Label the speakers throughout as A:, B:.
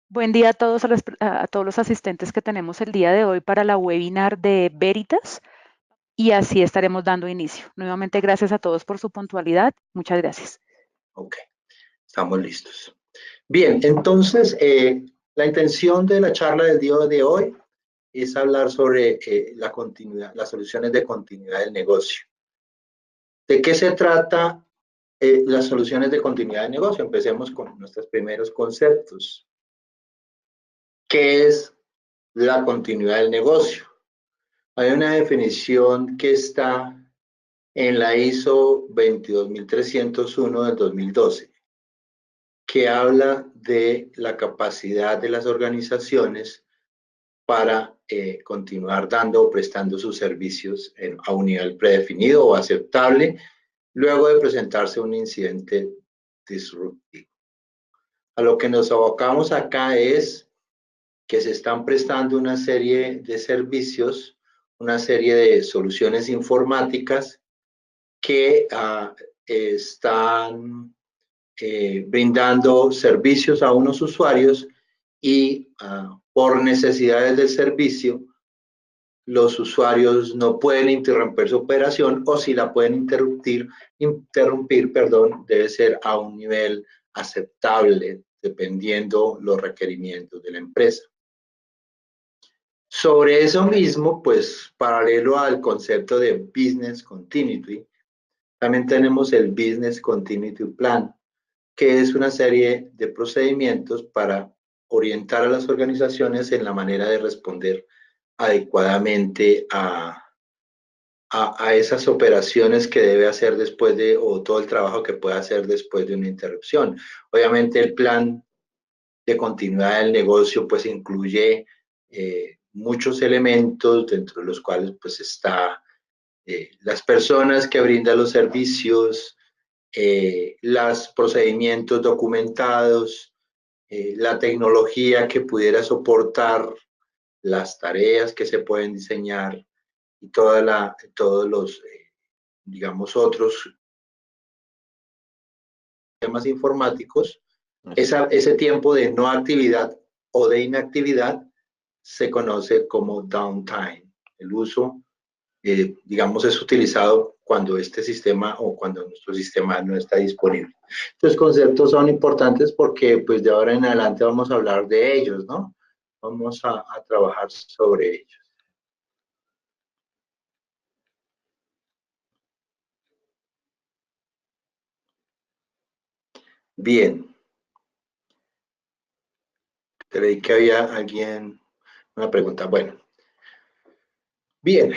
A: Buen día a todos, a todos los asistentes que tenemos el día de hoy para la webinar de Veritas y así estaremos dando inicio. Nuevamente, gracias a todos por su puntualidad. Muchas gracias.
B: Ok, estamos listos. Bien, entonces, la intención de la charla del día de hoy es hablar sobre la continuidad, las soluciones de continuidad del negocio. ¿De qué se trata las soluciones de continuidad del negocio? Empecemos con nuestros primeros conceptos. ¿Qué es la continuidad del negocio? Hay una definición que está en la ISO 22301 del 2012, que habla de la capacidad de las organizaciones para continuar dando o prestando sus servicios a un nivel predefinido o aceptable luego de presentarse un incidente disruptivo. A lo que nos abocamos acá es que se están prestando una serie de servicios, una serie de soluciones informáticas que están brindando servicios a unos usuarios y por necesidades del servicio, los usuarios no pueden interrumpir su operación o si la pueden interrumpir, perdón, debe ser a un nivel aceptable dependiendo los requerimientos de la empresa. Sobre eso mismo, pues paralelo al concepto de Business Continuity, también tenemos el Business Continuity Plan, que es una serie de procedimientos para orientar a las organizaciones en la manera de responder adecuadamente a esas operaciones que debe hacer después de, o todo el trabajo que puede hacer después de una interrupción. Obviamente el plan de continuidad del negocio pues incluye muchos elementos, dentro de los cuales pues está las personas que brindan los servicios, los procedimientos documentados, la tecnología que pudiera soportar las tareas que se pueden diseñar y todos los, digamos, otros temas informáticos. Ese tiempo de no actividad o de inactividad se conoce como downtime. El uso, digamos, es utilizado cuando este sistema o cuando nuestro sistema no está disponible. Estos conceptos son importantes porque pues de ahora en adelante vamos a hablar de ellos, ¿no? Vamos a trabajar sobre ellos. Bien, creí que había alguien, una pregunta. Bueno, bien,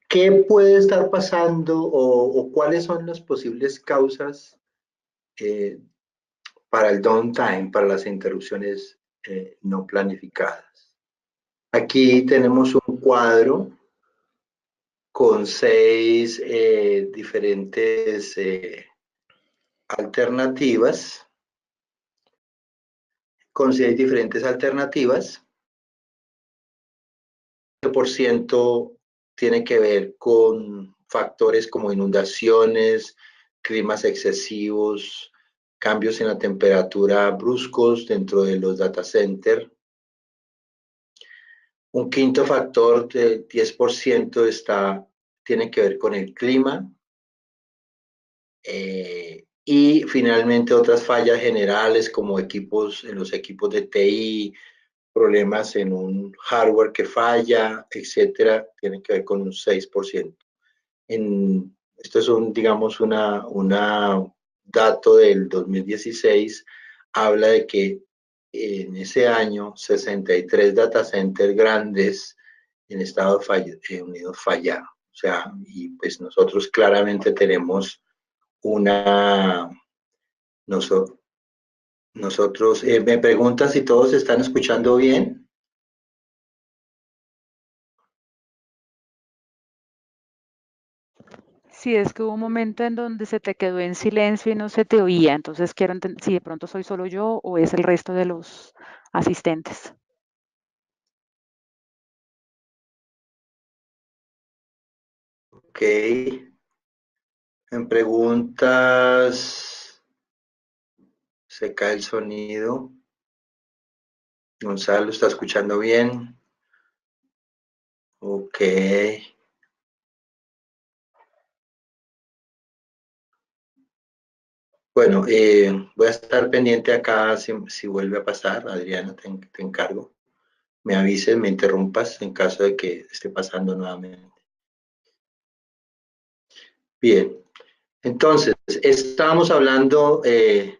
B: ¿qué puede estar pasando o cuáles son las posibles causas eh, para el downtime, para las interrupciones no planificadas? Aquí tenemos un cuadro con 6 diferentes alternativas, con 6 diferentes alternativas. El por ciento tiene que ver con factores como inundaciones, climas excesivos, cambios en la temperatura bruscos dentro de los data centers. Un quinto factor del 10% tiene que ver con el clima. Y finalmente otras fallas generales como en los equipos de TI, problemas en un hardware que falla, etcétera, tienen que ver con un 6%. Esto es digamos, una dato del 2016, habla de que en ese año 63 data centers grandes en Estados Unidos fallaron. O sea, y pues nosotros claramente tenemos una, nosotros, me preguntan si todos están escuchando bien.
A: Si es que hubo un momento en donde se te quedó en silencio y no se te oía, entonces quiero entender si de pronto soy solo yo o es el resto de los asistentes.
B: Ok, en preguntas se cae el sonido. Gonzalo, ¿está escuchando bien? Ok. Bueno, voy a estar pendiente acá si vuelve a pasar. Adriana, te encargo. Me avises, me interrumpas en caso de que esté pasando nuevamente. Bien, entonces, estábamos hablando de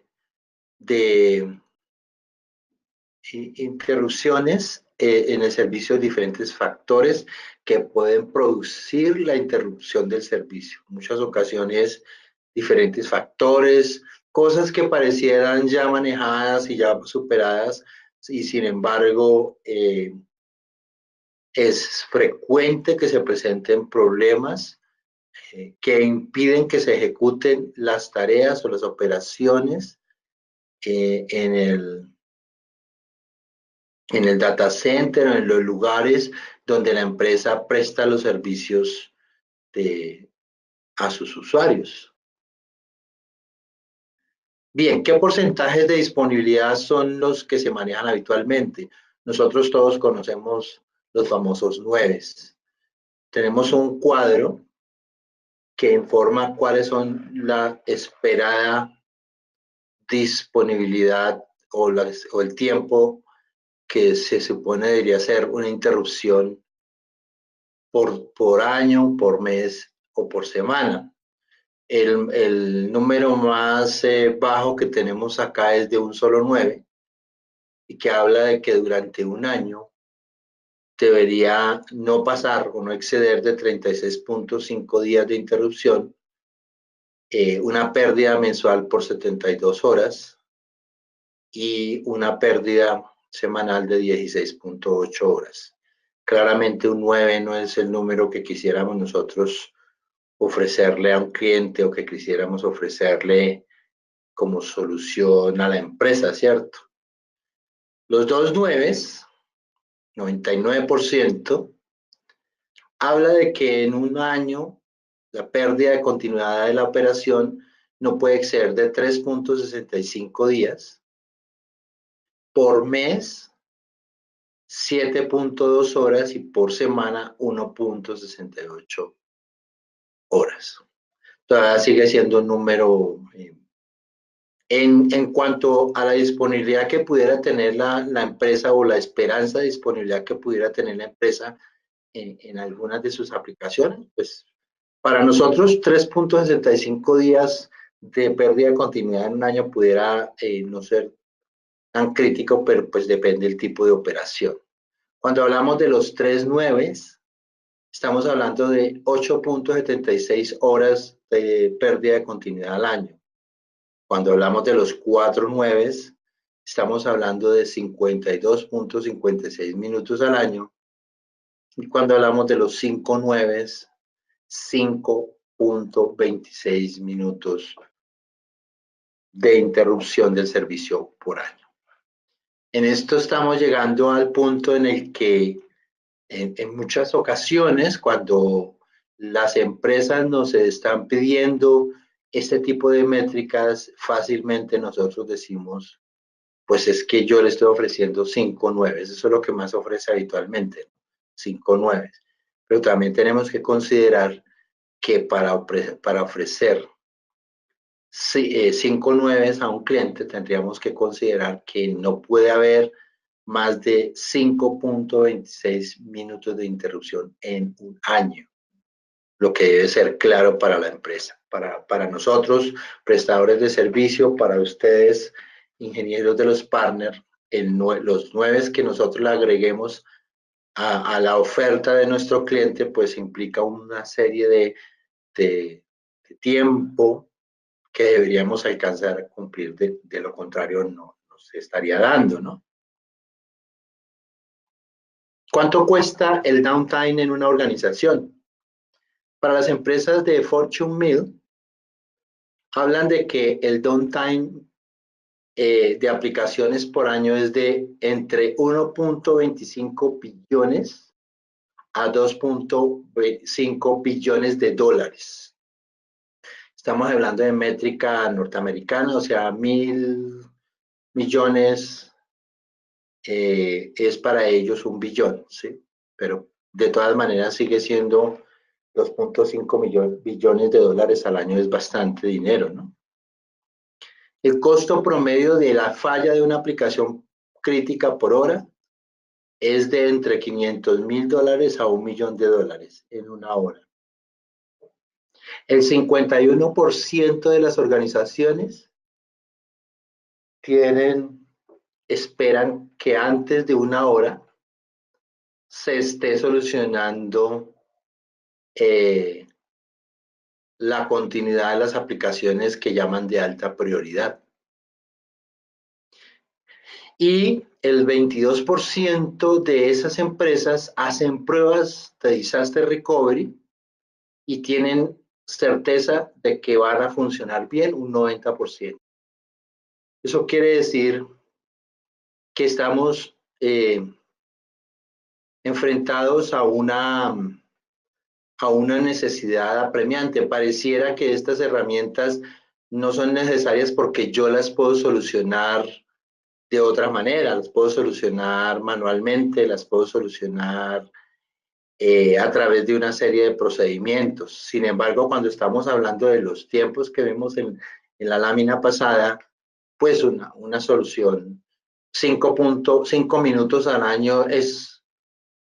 B: interrupciones en el servicio, diferentes factores que pueden producir la interrupción del servicio. En muchas ocasiones, diferentes factores, cosas que parecieran ya manejadas y ya superadas, y sin embargo, es frecuente que se presenten problemas que impiden que se ejecuten las tareas o las operaciones en el data center o en los lugares donde la empresa presta los servicios a sus usuarios. Bien, ¿qué porcentajes de disponibilidad son los que se manejan habitualmente? Nosotros todos conocemos los famosos 9. Tenemos un cuadro que informa cuáles son la esperada disponibilidad o el tiempo que se supone debería ser una interrupción por año, por mes o por semana. El número más bajo que tenemos acá es de un solo 9 y que habla de que durante un año debería no pasar o no exceder de 36.5 días de interrupción, una pérdida mensual por 72 horas y una pérdida semanal de 16.8 horas. Claramente un 9 no es el número que quisiéramos nosotros ofrecerle a un cliente o que quisiéramos ofrecerle como solución a la empresa, ¿cierto? Los dos 9, 99%, habla de que en un año la pérdida de continuidad de la operación no puede exceder de 3.65 días, por mes 7.2 horas y por semana 1.68 horas. Todavía sigue siendo un número. En cuanto a la disponibilidad que pudiera tener la empresa o la esperanza de disponibilidad que pudiera tener la empresa en algunas de sus aplicaciones, pues para nosotros 3.65 días de pérdida de continuidad en un año pudiera no ser tan crítico, pero pues depende del tipo de operación. Cuando hablamos de los 3.9, estamos hablando de 8.76 horas de pérdida de continuidad al año. Cuando hablamos de los 4.9, estamos hablando de 52.56 minutos al año. Y cuando hablamos de los 5.9, 5.26 minutos de interrupción del servicio por año. En esto estamos llegando al punto en el que en muchas ocasiones, cuando las empresas nos están pidiendo este tipo de métricas, fácilmente nosotros decimos, pues es que yo le estoy ofreciendo 5.9, eso es lo que más ofrece habitualmente, 5.9. Pero también tenemos que considerar que para ofrecer 5.9 a un cliente tendríamos que considerar que no puede haber más de 5.26 minutos de interrupción en un año, lo que debe ser claro para la empresa, para nosotros, prestadores de servicio, para ustedes, ingenieros de los partners, los 9 que nosotros le agreguemos a la oferta de nuestro cliente, pues implica una serie de tiempo que deberíamos alcanzar a cumplir, de lo contrario no se estaría dando, ¿no? ¿Cuánto cuesta el downtime en una organización? Para las empresas de Fortune 1000, hablan de que el downtime de aplicaciones por año es de entre 1.25 billones a 2.5 billones de dólares. Estamos hablando de métrica norteamericana, o sea, 1.000 millones es para ellos 1 billón, ¿sí? Pero de todas maneras sigue siendo 2.5 billones de dólares al año, es bastante dinero, ¿no? El costo promedio de la falla de una aplicación crítica por hora es de entre $500,000 a $1 millón en una hora. El 51% de las organizaciones esperan que antes de una hora se esté solucionando la continuidad de las aplicaciones que llaman de alta prioridad. Y el 22% de esas empresas hacen pruebas de disaster recovery y tienen certeza de que van a funcionar bien un 90%. Eso quiere decir que estamos enfrentados a una necesidad apremiante. Pareciera que estas herramientas no son necesarias porque yo las puedo solucionar de otra manera, las puedo solucionar manualmente, las puedo solucionar a través de una serie de procedimientos. Sin embargo, cuando estamos hablando de los tiempos que vimos en la lámina pasada, pues una solución 5 minutos al año es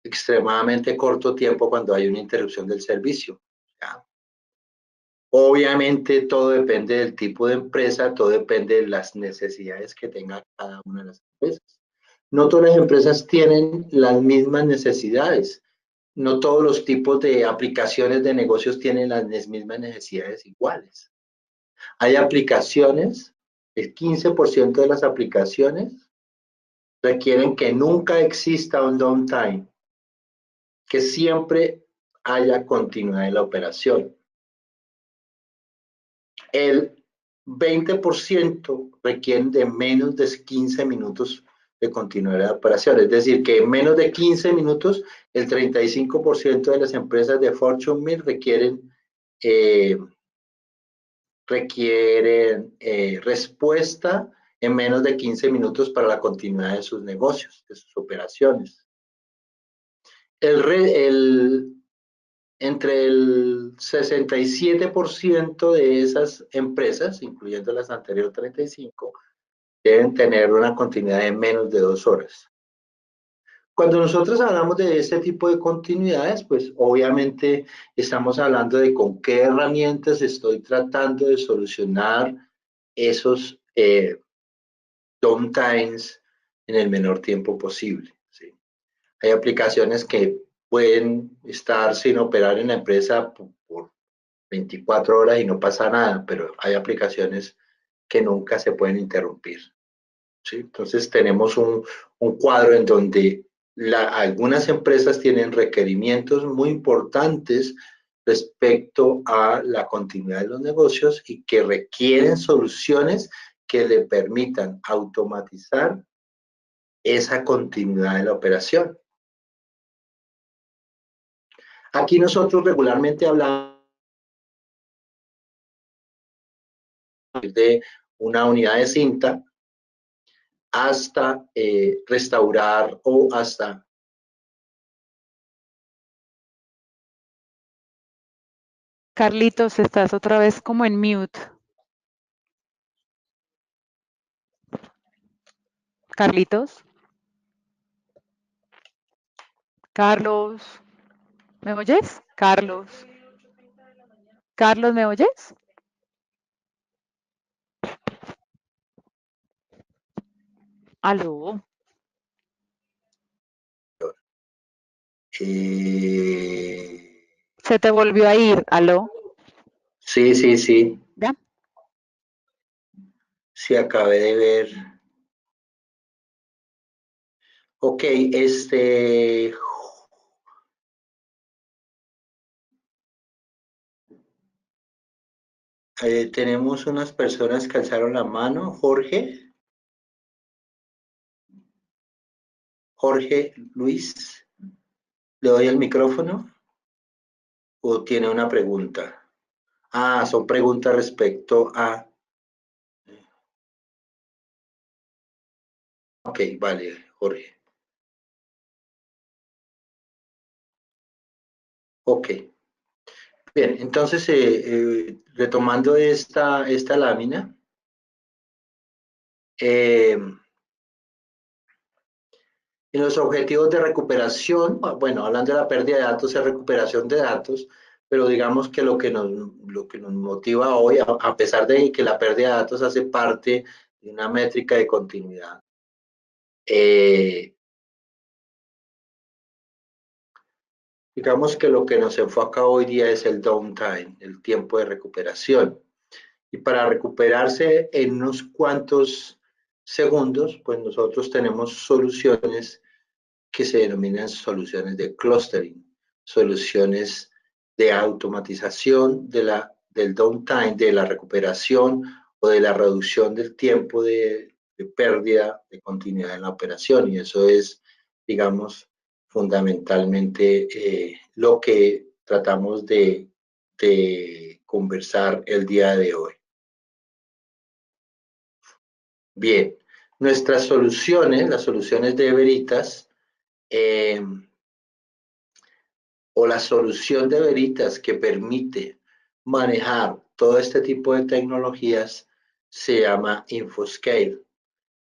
B: extremadamente corto tiempo cuando hay una interrupción del servicio. ¿Ya? Obviamente todo depende del tipo de empresa, todo depende de las necesidades que tenga cada una de las empresas. No todas las empresas tienen las mismas necesidades. No todos los tipos de aplicaciones de negocios tienen las mismas necesidades iguales. Hay aplicaciones, el 15% de las aplicaciones requieren que nunca exista un downtime, que siempre haya continuidad en la operación. El 20% requieren de menos de 15 minutos de continuidad de operación. Es decir, que en menos de 15 minutos, el 35% de las empresas de Fortune 1000 requieren respuesta en menos de 15 minutos para la continuidad de sus negocios, de sus operaciones. Entre el 67% de esas empresas, incluyendo las anteriores 35, deben tener una continuidad de menos de 2 horas. Cuando nosotros hablamos de este tipo de continuidades, pues obviamente estamos hablando de con qué herramientas estoy tratando de solucionar esos downtimes en el menor tiempo posible. ¿Sí? Hay aplicaciones que pueden estar sin operar en la empresa por 24 horas y no pasa nada, pero hay aplicaciones que nunca se pueden interrumpir. ¿Sí? Entonces tenemos un cuadro en donde algunas empresas tienen requerimientos muy importantes respecto a la continuidad de los negocios y que requieren soluciones que le permitan automatizar esa continuidad de la operación. Aquí nosotros regularmente hablamos de una unidad de cinta hasta restaurar o hasta...
A: Carlitos, estás otra vez como en mute. Carlitos. Carlos. ¿Me oyes? Carlos. Carlos, ¿me oyes? Aló. Se te volvió a ir. Aló.
B: Sí, sí, sí.
A: ¿Ya?
B: Sí, acabé de ver. Ok, tenemos unas personas que alzaron la mano. Jorge. Jorge Luis. ¿Le doy el micrófono? ¿O tiene una pregunta? Ah, son preguntas respecto a... Ok, vale. Jorge. Ok. Bien, entonces, retomando esta lámina, en los objetivos de recuperación, bueno, hablando de la pérdida de datos es recuperación de datos, pero digamos que lo que nos motiva hoy, a pesar de que la pérdida de datos hace parte de una métrica de continuidad, digamos que lo que nos enfoca hoy día es el downtime, el tiempo de recuperación. Y para recuperarse en unos cuantos segundos, pues nosotros tenemos soluciones que se denominan soluciones de clustering, soluciones de automatización del downtime, de la recuperación o de la reducción del tiempo de pérdida de continuidad en la operación. Y eso es, digamos, fundamentalmente lo que tratamos de conversar el día de hoy. Bien, nuestras soluciones, las soluciones de Veritas, o la solución de Veritas que permite manejar todo este tipo de tecnologías se llama InfoScale.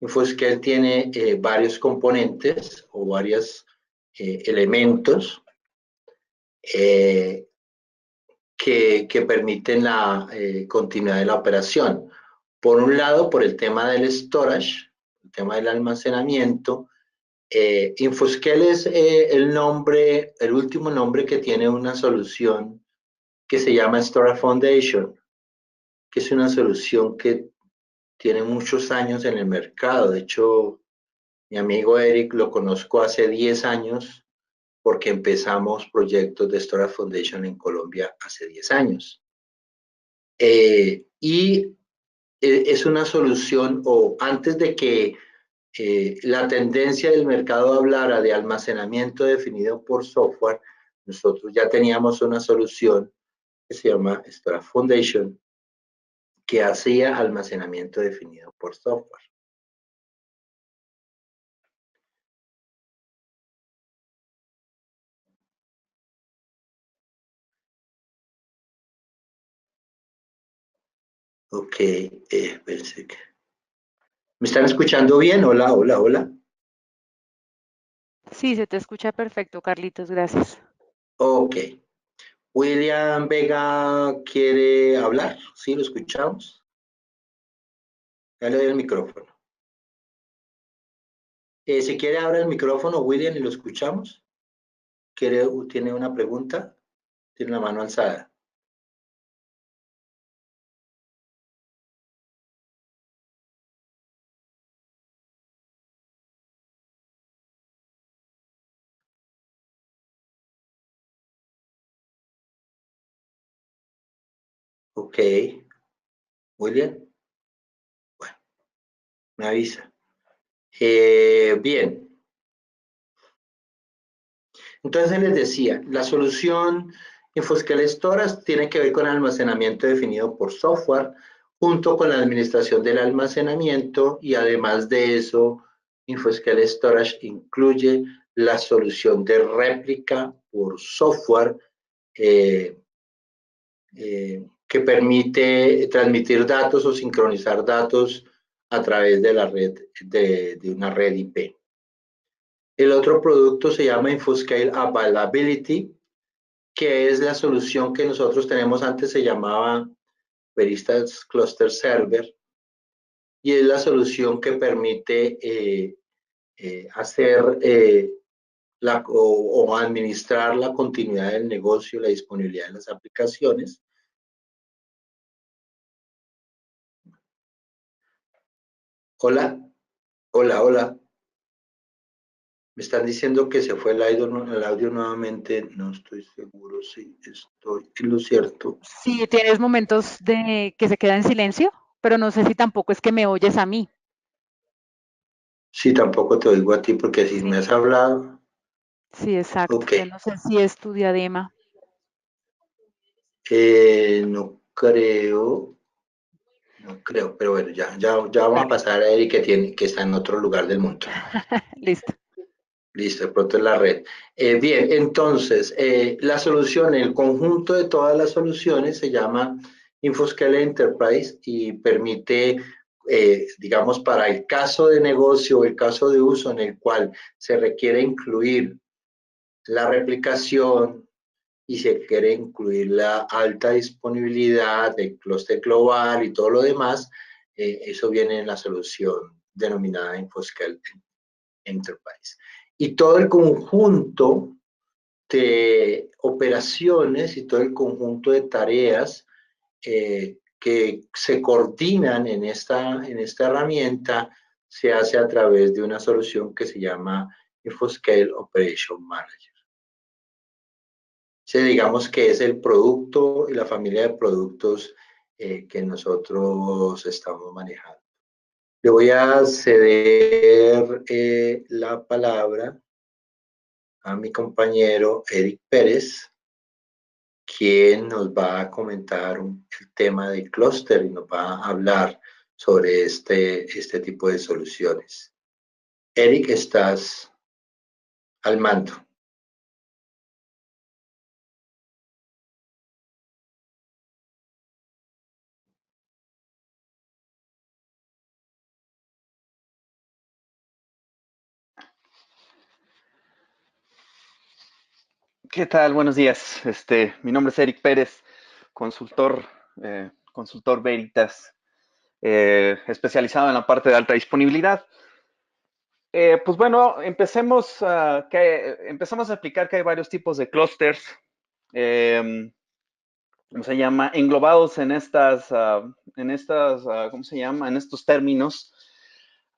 B: InfoScale tiene varios componentes o varios elementos que permiten la continuidad de la operación. Por un lado, por el tema del storage, el tema del almacenamiento. InfoScale es el último nombre que tiene una solución que se llama Storage Foundation, que es una solución que tiene muchos años en el mercado. De hecho, mi amigo Eric lo conozco hace 10 años porque empezamos proyectos de Storage Foundation en Colombia hace 10 años. Y es una solución, o antes de que la tendencia del mercado hablara de almacenamiento definido por software, nosotros ya teníamos una solución que se llama Storage Foundation, que hacía almacenamiento definido por software. Ok, pensé que... ¿Me están escuchando bien? Hola, hola, hola.
A: Sí, se te escucha perfecto, Carlitos, gracias.
B: Ok. William Vega quiere hablar. ¿Sí lo escuchamos? Ya le doy el micrófono. Si quiere, abra el micrófono, William, y lo escuchamos. ¿Tiene una pregunta? Tiene la mano alzada. Ok. William, bueno, me avisa. Bien. Entonces les decía, la solución InfoScale Storage tiene que ver con almacenamiento definido por software, junto con la administración del almacenamiento, y además de eso, InfoScale Storage incluye la solución de réplica por software que permite transmitir datos o sincronizar datos a través de la red de una red IP. El otro producto se llama InfoScale Availability, que es la solución que nosotros tenemos antes, se llamaba Veritas Cluster Server, y es la solución que permite hacer o administrar la continuidad del negocio, la disponibilidad de las aplicaciones. Hola, hola, hola. Me están diciendo que se fue el audio nuevamente. No estoy seguro si estoy en lo cierto.
A: Sí, tienes momentos de que se queda en silencio, pero no sé si tampoco es que me oyes a mí.
B: Sí, tampoco te oigo a ti porque si me has
A: Sí,
B: hablado.
A: sí, exacto.
B: Ok.
A: Yo no sé si es tu diadema.
B: No creo. No creo, pero bueno, ya vamos a
A: Bueno,
B: pasar a Eric que está en otro lugar del mundo.
A: listo.
B: Listo, de pronto es la red. Bien, entonces, la solución, el conjunto de todas las soluciones se llama InfoScale Enterprise y permite, digamos, para el caso de negocio o el caso de uso en el cual se requiere incluir la replicación y se quiere incluir la alta disponibilidad del clúster global y todo lo demás, eso viene en la solución denominada InfoScale Enterprise. Y todo el conjunto de operaciones y todo el conjunto de tareas que se coordinan en esta herramienta se hace a través de una solución que se llama InfoScale Operation Manager. Sí, digamos que es el producto y la familia de productos que nosotros estamos manejando. Le voy a ceder la palabra a mi compañero Eric Pérez, quien nos va a comentar el tema de clúster y nos va a hablar sobre este tipo de soluciones. Eric, estás al mando.
C: ¿Qué tal? Buenos días. Mi nombre es Eric Pérez, consultor, consultor Veritas, especializado en la parte de alta disponibilidad. Pues bueno, empezamos a explicar que hay varios tipos de clústeres, ¿cómo se llama? Englobados ¿cómo se llama? En estos términos.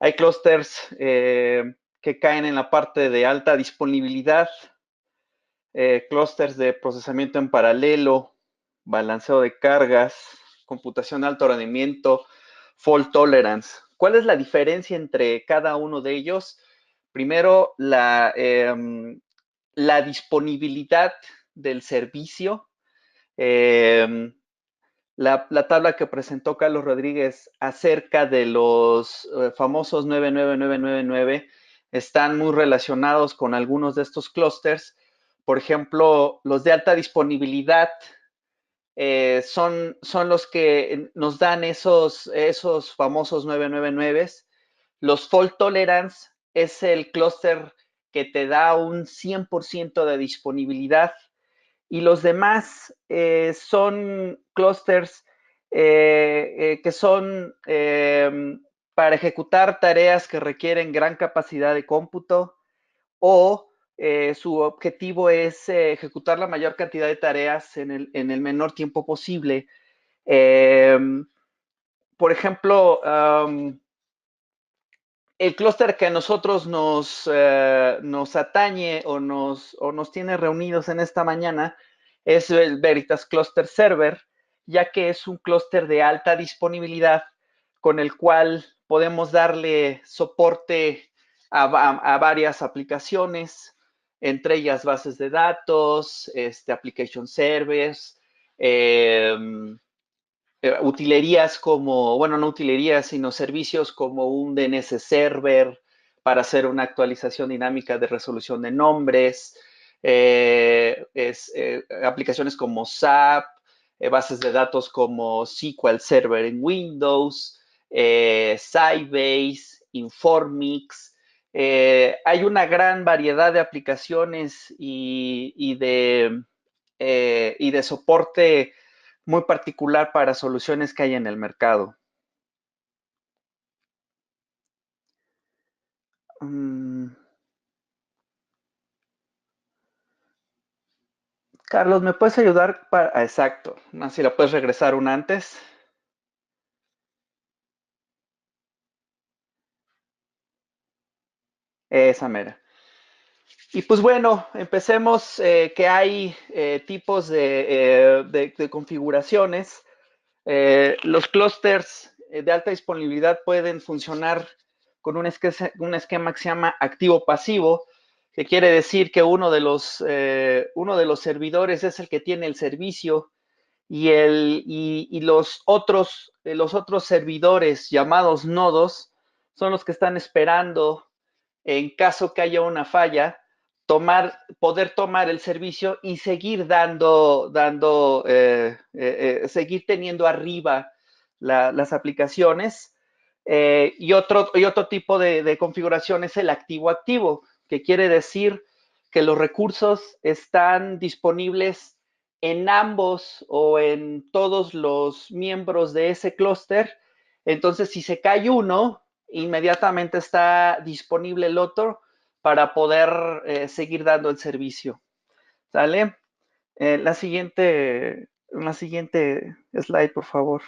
C: Hay clústeres que caen en la parte de alta disponibilidad, clústeres de procesamiento en paralelo, balanceo de cargas, computación de alto rendimiento, fault tolerance. ¿Cuál es la diferencia entre cada uno de ellos? Primero, la disponibilidad del servicio. La tabla que presentó Carlos Rodríguez acerca de los famosos 99999 están muy relacionados con algunos de estos clústeres. Por ejemplo, los de alta disponibilidad son los que nos dan esos famosos 999. Los fault tolerance es el clúster que te da un 100% de disponibilidad y los demás son clusters que son para ejecutar tareas que requieren gran capacidad de cómputo o su objetivo es ejecutar la mayor cantidad de tareas en el menor tiempo posible. Eh, por ejemplo, el clúster que a nosotros nos atañe o nos tiene reunidos en esta mañana es el Veritas Cluster Server, ya que es un clúster de alta disponibilidad con el cual podemos darle soporte a varias aplicaciones, entre ellas bases de datos, application servers, utilerías como, bueno, no utilerías, sino servicios como un DNS server para hacer una actualización dinámica de resolución de nombres, aplicaciones como SAP, bases de datos como SQL Server en Windows, Sybase, Informix. Hay una gran variedad de aplicaciones y de soporte muy particular para soluciones que hay en el mercado. Carlos, ¿me puedes ayudar exacto, no, si la puedes regresar una antes? Esa mera. Y pues bueno, empecemos que hay tipos de configuraciones. Los clústeres de alta disponibilidad pueden funcionar con un esquema que se llama activo-pasivo, que quiere decir que uno de los servidores es el que tiene el servicio y los otros servidores llamados nodos son los que están esperando, en caso que haya una falla, poder tomar el servicio y seguir seguir teniendo arriba las aplicaciones. Y otro tipo de configuración es el activo-activo, que quiere decir que los recursos están disponibles en ambos o en todos los miembros de ese clúster. Entonces, si se cae uno, inmediatamente está disponible el otro para poder seguir dando el servicio. ¿Sale? La siguiente slide, por favor.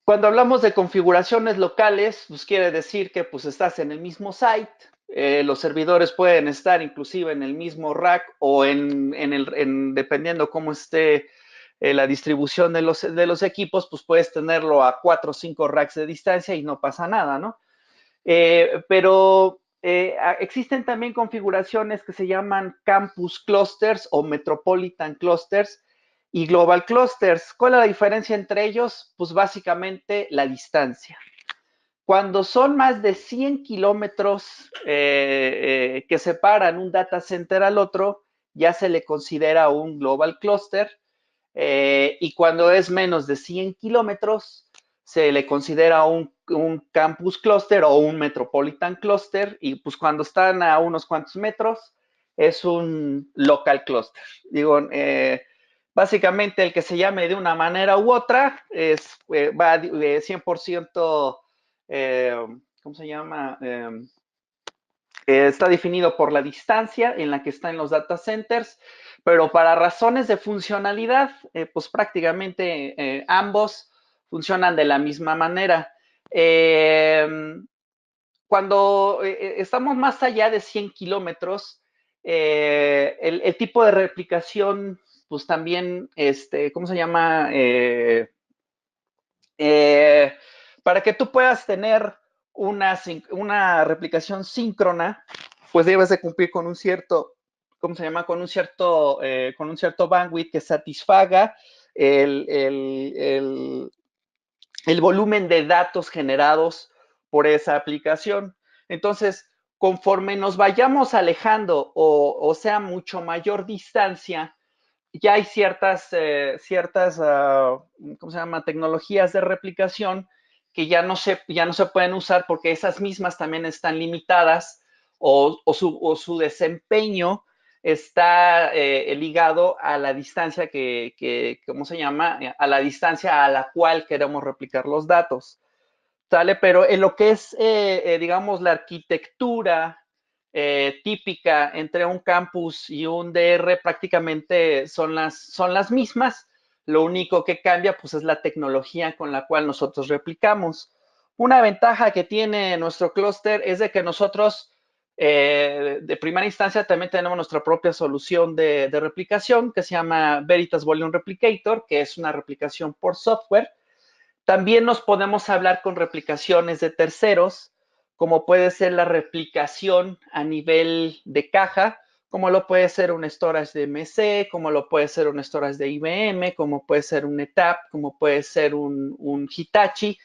C: Cuando hablamos de configuraciones locales, pues quiere decir que pues estás en el mismo site, los servidores pueden estar inclusive en el mismo rack o dependiendo cómo esté la distribución de los equipos, pues puedes tenerlo a 4 o 5 racks de distancia y no pasa nada, ¿no? Pero existen también configuraciones que se llaman campus clusters o metropolitan clusters y global clusters. ¿Cuál es la diferencia entre ellos? Pues básicamente la distancia. Cuando son más de 100 kilómetros que separan un data center al otro, ya se le considera un global cluster. Y cuando es menos de 100 kilómetros, se le considera un campus cluster o un metropolitan cluster. Y pues cuando están a unos cuantos metros, es un local cluster. Digo, básicamente el que se llame de una manera u otra va 100%, ¿cómo se llama? Está definido por la distancia en la que están los data centers, pero para razones de funcionalidad, pues prácticamente ambos funcionan de la misma manera. Cuando estamos más allá de 100 kilómetros, el tipo de replicación, pues también, ¿cómo se llama? Para que tú puedas tener una replicación síncrona, pues debes de cumplir con un cierto, ¿cómo se llama? Con un cierto bandwidth que satisfaga el volumen de datos generados por esa aplicación. Entonces, conforme nos vayamos alejando o sea mucho mayor distancia, ya hay ciertas ¿cómo se llama? Tecnologías de replicación que ya no se pueden usar porque esas mismas también están limitadas o su desempeño está ligado a la distancia ¿cómo se llama? A la distancia a la cual queremos replicar los datos. ¿Sale? Pero en lo que es, digamos, la arquitectura típica entre un campus y un DR prácticamente son las mismas. Lo único que cambia, pues, es la tecnología con la cual nosotros replicamos. Una ventaja que tiene nuestro clúster es de que nosotros, de primera instancia, también tenemos nuestra propia solución de replicación que se llama Veritas Volume Replicator, que es una replicación por software. También nos podemos hablar con replicaciones de terceros, como puede ser la replicación a nivel de caja, como lo puede ser un storage de MC, como lo puede ser un storage de IBM, como puede ser un NetApp, como puede ser un Hitachi,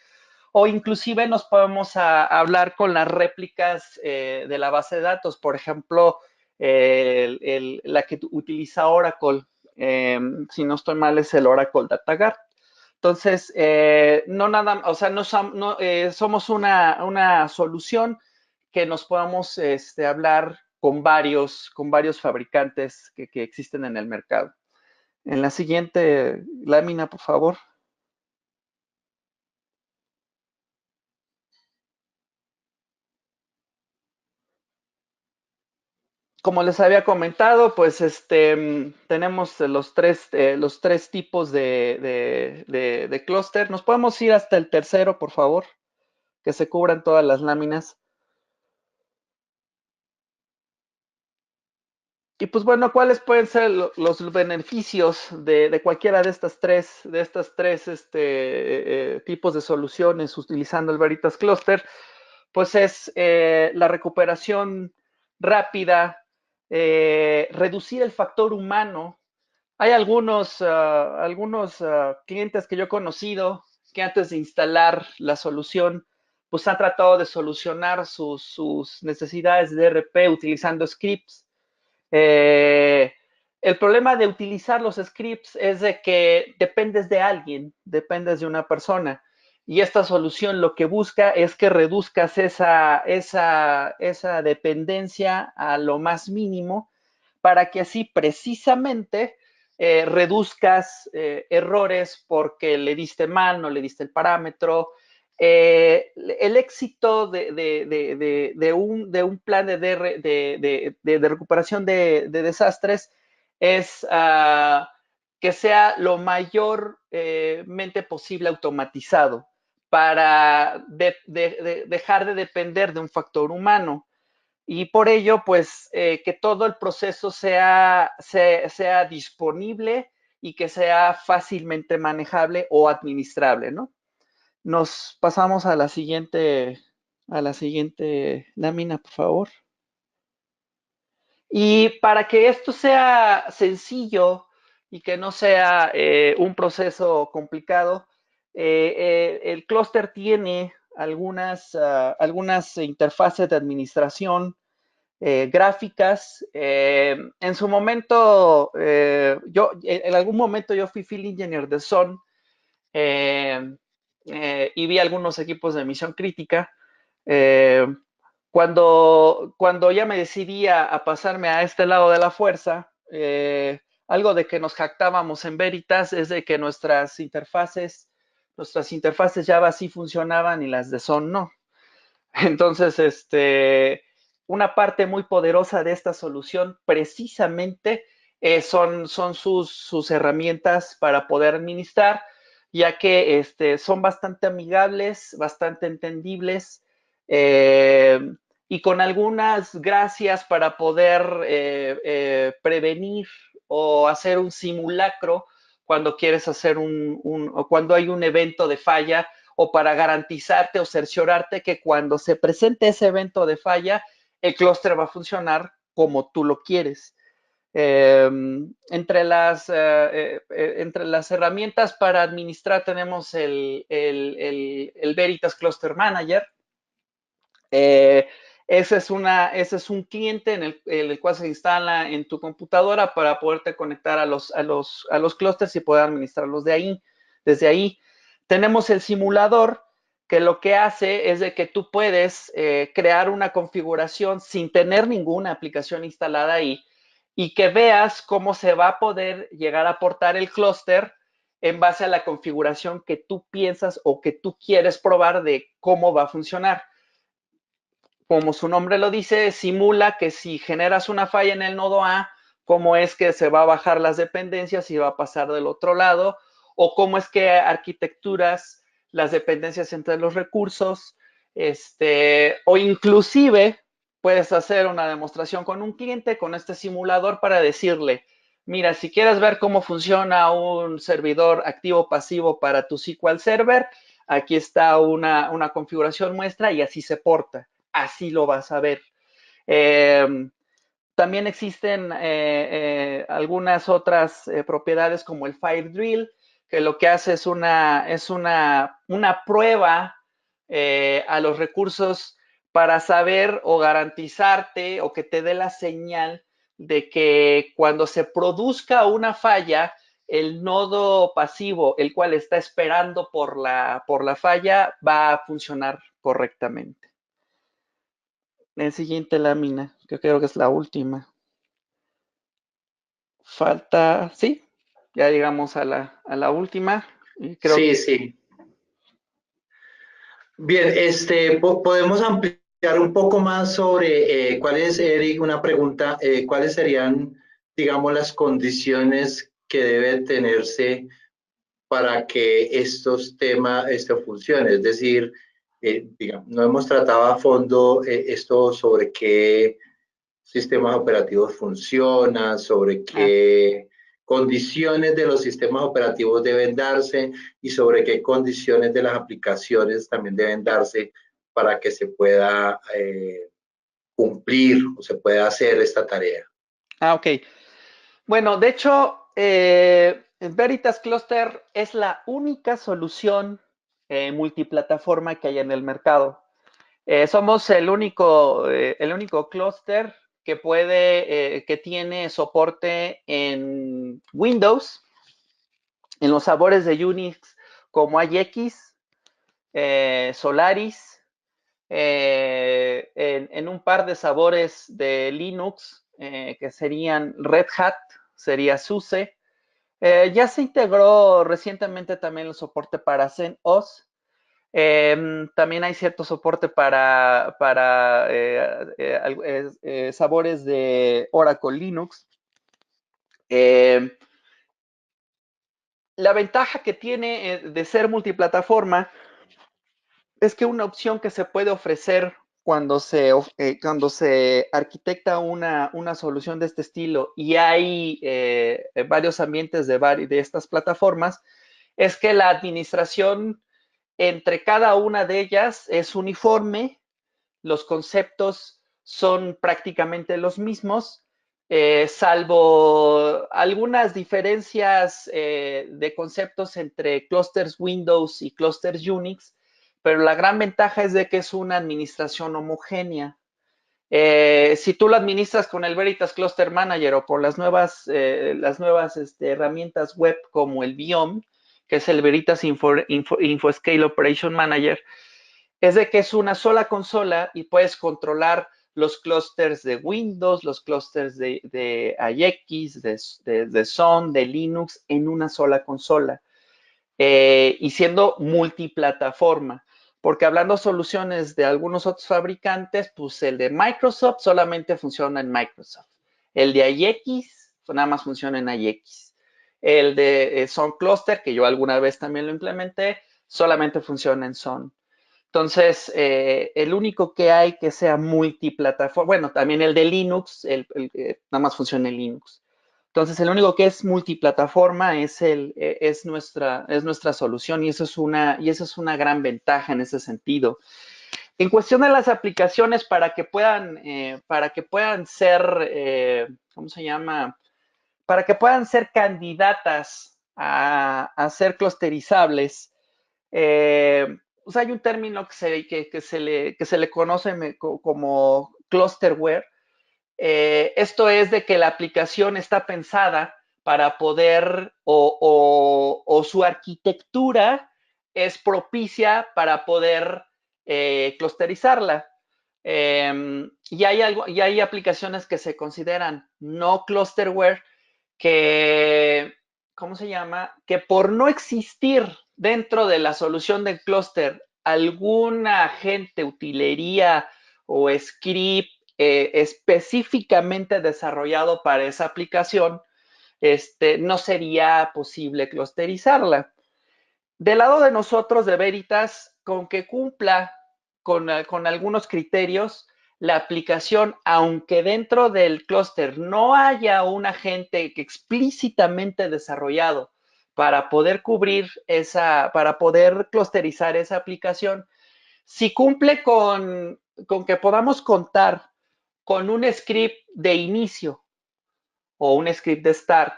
C: o inclusive nos podemos hablar con las réplicas de la base de datos, por ejemplo, la que utiliza Oracle, si no estoy mal, es el Oracle DataGuard. Entonces, somos una solución que nos podamos hablar con varios fabricantes que existen en el mercado. En la siguiente lámina, por favor. Como les había comentado, pues tenemos los tres tipos de clúster. Nos podemos ir hasta el tercero, por favor, que se cubran todas las láminas. Y pues bueno, ¿cuáles pueden ser los beneficios de cualquiera de estas tres tipos de soluciones utilizando el Veritas Cluster? Pues es la recuperación rápida reducir el factor humano. Hay algunos clientes que yo he conocido que antes de instalar la solución, pues han tratado de solucionar sus necesidades de ERP utilizando scripts. El problema de utilizar los scripts es de que dependes de alguien, dependes de una persona. Y esta solución lo que busca es que reduzcas esa dependencia a lo más mínimo para que así precisamente reduzcas errores porque le diste mal, no le diste el parámetro. El éxito de un plan de recuperación de desastres es que sea lo mayormente posible automatizado para dejar de depender de un factor humano. Y por ello, pues, que todo el proceso sea disponible y que sea fácilmente manejable o administrable, ¿no? Nos pasamos a la siguiente lámina, por favor. Y para que esto sea sencillo y que no sea un proceso complicado, el clúster tiene algunas interfaces de administración gráficas. En su momento, en algún momento yo fui field engineer de Sun y vi algunos equipos de misión crítica. Cuando ya me decidí a pasarme a este lado de la fuerza, algo de que nos jactábamos en Veritas es de que nuestras interfaces Java sí funcionaban y las de Sun no. Entonces, una parte muy poderosa de esta solución precisamente son sus herramientas para poder administrar, ya que son bastante amigables, bastante entendibles y con algunas gracias para poder prevenir o hacer un simulacro cuando quieres hacer o cuando hay un evento de falla, o para garantizarte o cerciorarte que cuando se presente ese evento de falla, el clúster va a funcionar como tú lo quieres. Entre las herramientas para administrar tenemos el Veritas Cluster Manager. Ese es un cliente en el cual se instala en tu computadora para poderte conectar a los clústeres y poder administrarlos desde ahí. Tenemos el simulador, que lo que hace es de que tú puedes crear una configuración sin tener ninguna aplicación instalada ahí y que veas cómo se va a poder llegar a portar el clúster en base a la configuración que tú piensas o que tú quieres probar de cómo va a funcionar. Como su nombre lo dice, simula que si generas una falla en el nodo A, cómo es que se va a bajar las dependencias y va a pasar del otro lado, o cómo es que arquitecturas las dependencias entre los recursos, o inclusive puedes hacer una demostración con un cliente con este simulador para decirle, mira, si quieres ver cómo funciona un servidor activo-pasivo para tu SQL Server, aquí está una configuración muestra y así se porta. Así lo vas a ver. También existen algunas otras propiedades como el Fire Drill, que lo que hace es una prueba a los recursos para saber o garantizarte o que te dé la señal de que cuando se produzca una falla, el nodo pasivo, el cual está esperando por la falla, va a funcionar correctamente. La siguiente lámina, que creo que es la última. Falta, sí, ya llegamos a la última. Y creo
B: Sí. Bien, podemos ampliar un poco más sobre cuáles, Eric, una pregunta, cuáles serían, digamos, las condiciones que debe tenerse para que esto funcione. Es decir, digamos, no hemos tratado a fondo esto sobre qué sistemas operativos funcionan, sobre qué condiciones de los sistemas operativos deben darse y sobre qué condiciones de las aplicaciones también deben darse para que se pueda cumplir o se pueda hacer esta tarea.
C: Ok. Bueno, de hecho, Veritas Cluster es la única solución multiplataforma que hay en el mercado. Somos el único clúster que que tiene soporte en Windows, en los sabores de Unix como IX, Solaris, en un par de sabores de Linux, que serían Red Hat, sería SUSE. Ya se integró recientemente también el soporte para ZenOS. También hay cierto soporte para sabores de Oracle Linux. La ventaja que tiene de ser multiplataforma es que una opción que se puede ofrecer cuando se arquitecta una solución de este estilo y hay varios ambientes de estas plataformas, es que la administración entre cada una de ellas es uniforme, los conceptos son prácticamente los mismos, salvo algunas diferencias de conceptos entre clusters Windows y clusters Unix, pero la gran ventaja es de que es una administración homogénea. Si tú lo administras con el Veritas Cluster Manager o por las nuevas herramientas web como el BIOM, que es el Veritas InfoScale Operation Manager, es de que es una sola consola y puedes controlar los clústeres de Windows, los clústeres de IX, de Sun, de Linux en una sola consola, y siendo multiplataforma. Porque hablando soluciones de algunos otros fabricantes, pues el de Microsoft solamente funciona en Microsoft. El de IX nada más funciona en IX. El de Sun Cluster, que yo alguna vez también lo implementé, solamente funciona en Sun. Entonces, el único que hay que sea multiplataforma, bueno, también el de Linux, nada más funciona en Linux. Entonces, el único que es multiplataforma es nuestra solución y eso es una gran ventaja en ese sentido. En cuestión de las aplicaciones para que puedan ser, ¿cómo se llama? Para que puedan ser candidatas a ser clusterizables, pues hay un término que se le conoce como clusterware. Esto es de que la aplicación está pensada para poder o su arquitectura es propicia para poder clusterizarla. Y hay aplicaciones que se consideran no clusterware que, ¿cómo se llama? Que por no existir dentro de la solución del clúster alguna agente, utilería o script específicamente desarrollado para esa aplicación, no sería posible clusterizarla. Del lado de nosotros, de Veritas, con que cumpla con algunos criterios, la aplicación, aunque dentro del clúster no haya un agente explícitamente desarrollado para poder para poder clusterizar esa aplicación, si cumple con que podamos contar con un script de inicio o un script de start,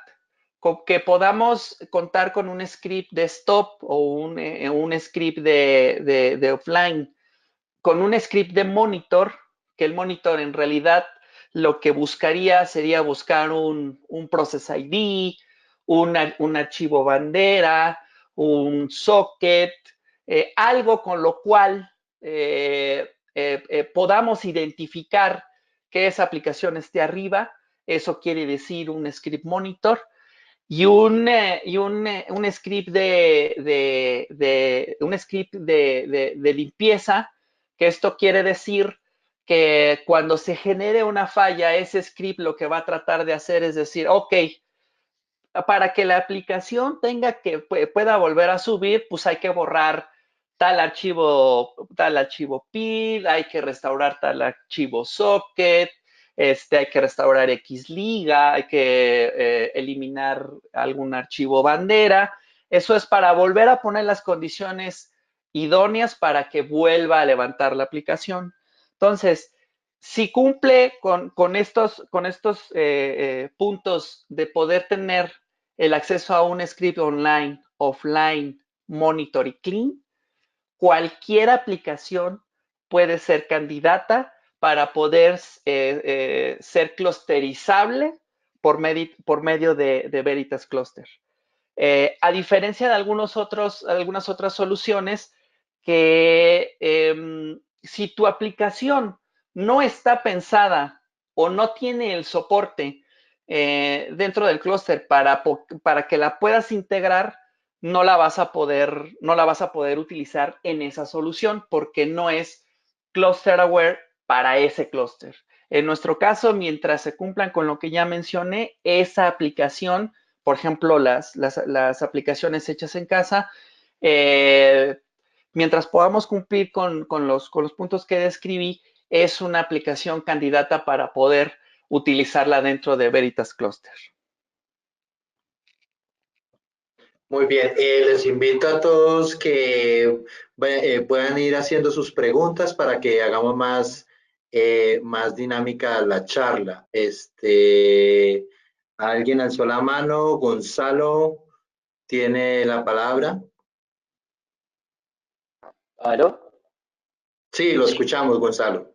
C: con que podamos contar con un script de stop o un script de offline, con un script de monitor, que el monitor en realidad lo que buscaría sería buscar un process ID, un archivo bandera, un socket, algo con lo cual podamos identificar que esa aplicación esté arriba. Eso quiere decir un script monitor y un script de limpieza, que esto quiere decir que cuando se genere una falla, ese script lo que va a tratar de hacer es decir, ok, para que la aplicación pueda volver a subir, pues hay que borrar tal archivo PID, hay que restaurar tal archivo socket, hay que restaurar Xliga, hay que eliminar algún archivo bandera. Eso es para volver a poner las condiciones idóneas para que vuelva a levantar la aplicación. Entonces, Si cumple con estos puntos de poder tener el acceso a un script online, offline, monitor y clean, cualquier aplicación puede ser candidata para poder ser clusterizable por medio de Veritas Cluster. A diferencia de algunas otras soluciones que si tu aplicación no está pensada o no tiene el soporte dentro del clúster para que la puedas integrar, no la vas a poder utilizar en esa solución porque no es cluster aware para ese clúster. En nuestro caso, mientras se cumplan con lo que ya mencioné, esa aplicación, por ejemplo, las aplicaciones hechas en casa, mientras podamos cumplir con los puntos que describí, es una aplicación candidata para poder utilizarla dentro de Veritas Cluster.
B: Muy bien, les invito a todos que puedan ir haciendo sus preguntas para que hagamos más dinámica la charla. ¿Alguien alzó la mano? Gonzalo tiene la palabra.
D: ¿Aló?
B: Sí, lo escuchamos, Gonzalo.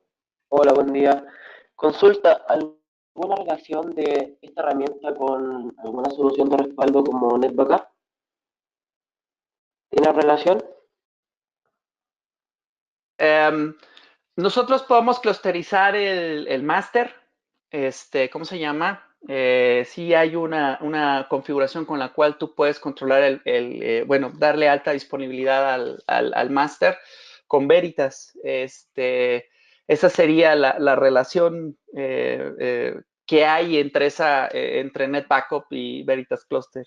D: Hola, buen día. Consulta, ¿alguna relación de esta herramienta con alguna solución de respaldo como NetBackup? ¿Tiene relación?
C: Nosotros podemos clusterizar el máster, ¿cómo se llama? Sí hay una configuración con la cual tú puedes controlar bueno, darle alta disponibilidad al máster con Veritas. Esa sería la relación que hay entre NetBackup y Veritas Cluster.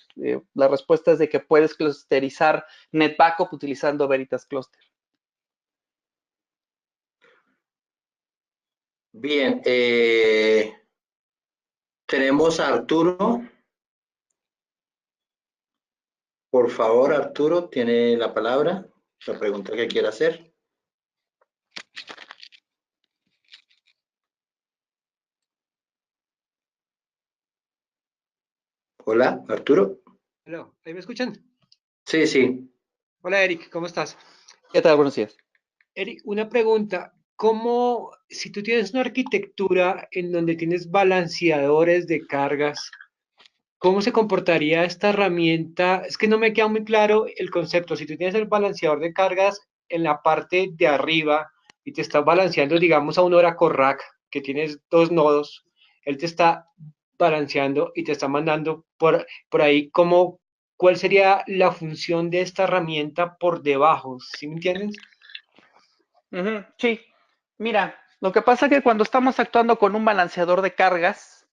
C: La respuesta es de que puedes clusterizar NetBackup utilizando Veritas Cluster.
B: Bien, tenemos a Arturo. Por favor, Arturo, tiene la palabra, la pregunta que quiera hacer. Hola, Arturo.
E: Hola, ¿ahí me escuchan?
B: Sí, sí.
E: Hola, Eric, ¿cómo estás?
C: ¿Qué tal? Buenos días.
E: Eric, una pregunta. ¿Cómo, si tú tienes una arquitectura en donde tienes balanceadores de cargas, cómo se comportaría esta herramienta? Es que no me queda muy claro el concepto. Si tú tienes el balanceador de cargas en la parte de arriba y te estás balanceando, digamos, a un Oracle Rack, que tienes dos nodos, él te está balanceando y te está mandando por ahí como, ¿cuál sería la función de esta herramienta por debajo? ¿Sí me entiendes?
C: Sí, mira, lo que pasa es que cuando estamos actuando con un balanceador de cargas,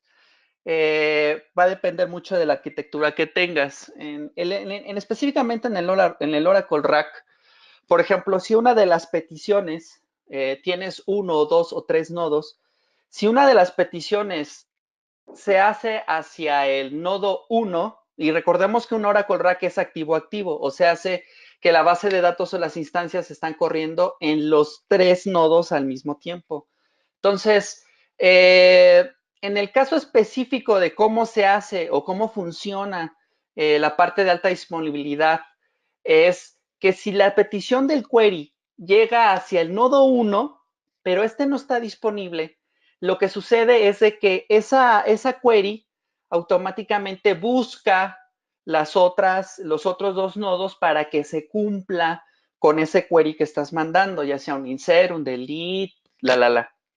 C: va a depender mucho de la arquitectura que tengas. Específicamente en el Oracle Rack, por ejemplo, si una de las peticiones tienes uno o dos o tres nodos, si una de las peticiones se hace hacia el nodo 1, y recordemos que un Oracle Rack es activo-activo, o sea, hace que la base de datos o las instancias están corriendo en los tres nodos al mismo tiempo. Entonces, en el caso específico de cómo se hace o cómo funciona la parte de alta disponibilidad, es que si la petición del query llega hacia el nodo 1, pero este no está disponible, lo que sucede es de que esa query automáticamente busca los otros dos nodos para que se cumpla con ese query que estás mandando, ya sea un insert, un delete,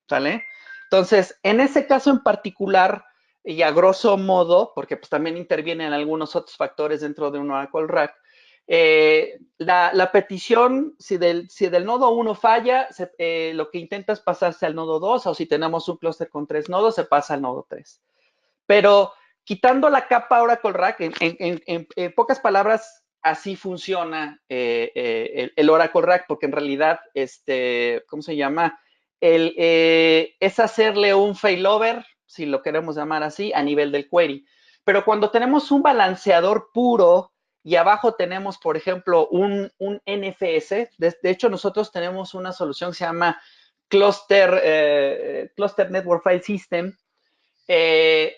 C: ¿sale? Entonces, en ese caso en particular, y a grosso modo, porque pues también intervienen algunos otros factores dentro de un Oracle Rack, la petición, si del nodo 1 falla, lo que intenta es pasarse al nodo 2, o si tenemos un clúster con tres nodos, se pasa al nodo 3. Pero quitando la capa Oracle Rack, en pocas palabras, así funciona el Oracle Rack, porque en realidad, ¿cómo se llama? Es hacerle un failover, si lo queremos llamar así, a nivel del query. Pero cuando tenemos un balanceador puro y abajo tenemos, por ejemplo, un NFS, de hecho nosotros tenemos una solución que se llama Cluster Network File System, que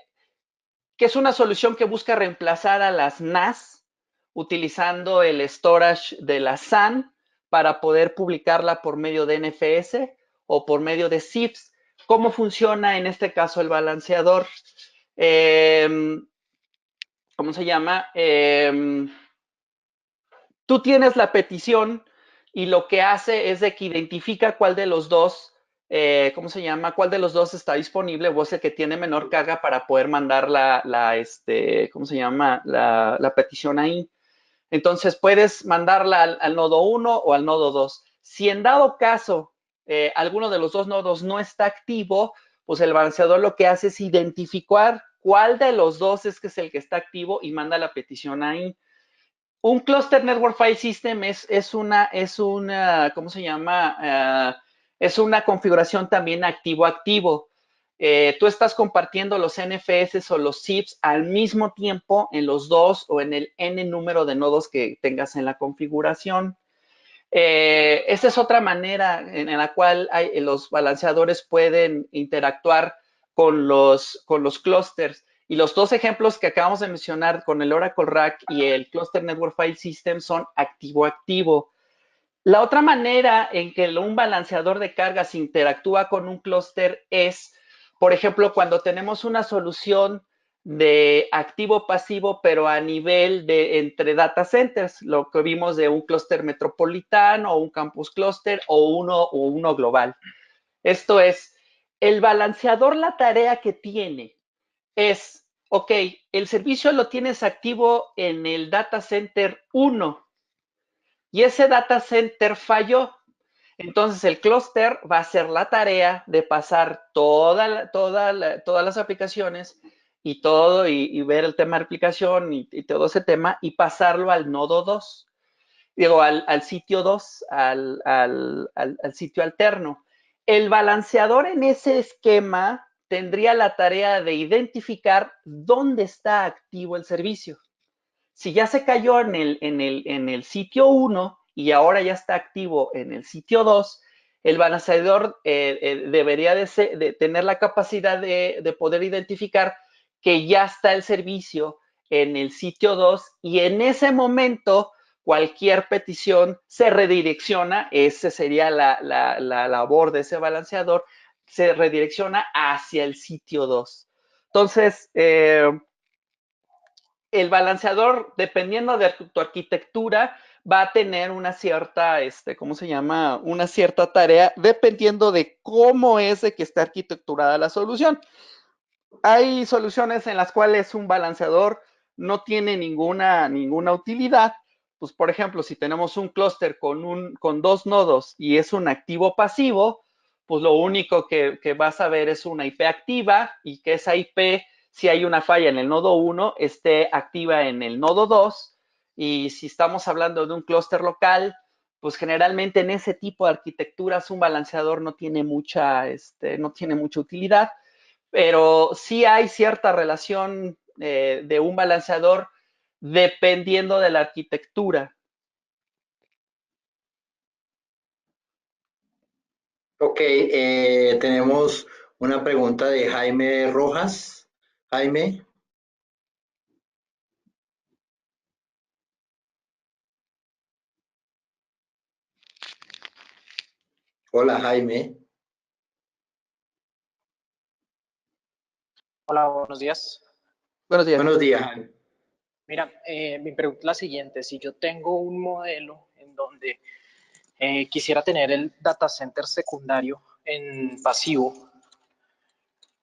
C: es una solución que busca reemplazar a las NAS utilizando el storage de la SAN para poder publicarla por medio de NFS o por medio de ZIPs. ¿Cómo funciona en este caso el balanceador? ¿Cómo se llama? Tú tienes la petición y lo que hace es de que identifica cuál de los dos, ¿cómo se llama? Cuál de los dos está disponible o es el que tiene menor carga para poder mandar ¿cómo se llama? La petición ahí. Entonces puedes mandarla al nodo 1 o al nodo 2. Si en dado caso alguno de los dos nodos no está activo, pues el balanceador lo que hace es identificar cuál de los dos es el que está activo y manda la petición ahí. Un Cluster Network File System es una, ¿cómo se llama? Es una configuración también activo-activo. Tú estás compartiendo los NFS o los ZIPs al mismo tiempo en los dos o en el N número de nodos que tengas en la configuración. Esta es otra manera en la cual los balanceadores pueden interactuar con los clusters. Y los dos ejemplos que acabamos de mencionar con el Oracle Rack y el Cluster Network File System son activo-activo. La otra manera en que un balanceador de cargas interactúa con un clúster es, por ejemplo, cuando tenemos una solución de activo-pasivo, pero a nivel de entre data centers, lo que vimos de un clúster metropolitano o un campus clúster o uno global. Esto es, el balanceador, la tarea que tiene es, ok, el servicio lo tienes activo en el data center 1 y ese data center falló. Entonces el clúster va a hacer la tarea de pasar todas las aplicaciones y todo, y ver el tema de aplicación y todo ese tema, y pasarlo al nodo 2, digo, al sitio 2, al sitio alterno. El balanceador en ese esquema tendría la tarea de identificar dónde está activo el servicio. Si ya se cayó en el sitio 1 y ahora ya está activo en el sitio 2, el balanceador debería de tener la capacidad de poder identificar que ya está el servicio en el sitio 2 y en ese momento cualquier petición se redirecciona, esa sería la labor de ese balanceador, se redirecciona hacia el sitio 2. Entonces, el balanceador, dependiendo de tu arquitectura, va a tener una cierta, ¿cómo se llama? Una cierta tarea, dependiendo de cómo es de que está arquitecturada la solución. Hay soluciones en las cuales un balanceador no tiene ninguna utilidad. Pues, por ejemplo, si tenemos un clúster con dos nodos y es un activo pasivo, pues lo único que vas a ver es una IP activa y que esa IP, si hay una falla en el nodo 1, esté activa en el nodo 2. Y si estamos hablando de un clúster local, pues generalmente en ese tipo de arquitecturas un balanceador no tiene mucha utilidad, pero sí hay cierta relación de un balanceador dependiendo de la arquitectura.
B: Ok, tenemos una pregunta de Jaime Rojas. Jaime. Hola, Jaime.
F: Hola, buenos días.
C: Buenos días.
B: Buenos días, Jaime.
F: Mira, mi pregunta es la siguiente. Si yo tengo un modelo en donde quisiera tener el data center secundario en pasivo,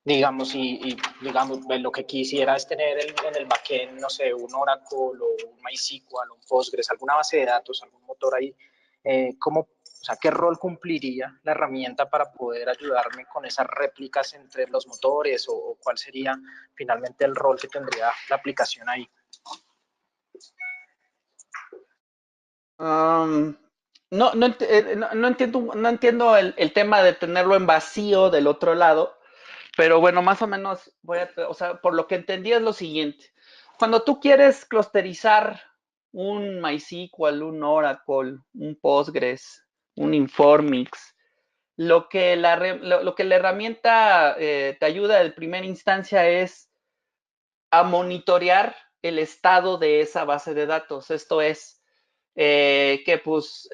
F: digamos, y digamos, lo que quisiera es tener en el backend, no sé, un Oracle o un MySQL, un Postgres, alguna base de datos, algún motor ahí, o sea, ¿qué rol cumpliría la herramienta para poder ayudarme con esas réplicas entre los motores o cuál sería finalmente el rol que tendría la aplicación ahí?
C: No entiendo el tema de tenerlo en vacío del otro lado, pero bueno, más o menos o sea, por lo que entendí es lo siguiente. Cuando tú quieres clusterizar un MySQL, un Oracle, un Postgres, un Informix, lo que la herramienta te ayuda en primera instancia es a monitorear el estado de esa base de datos. Esto es que pues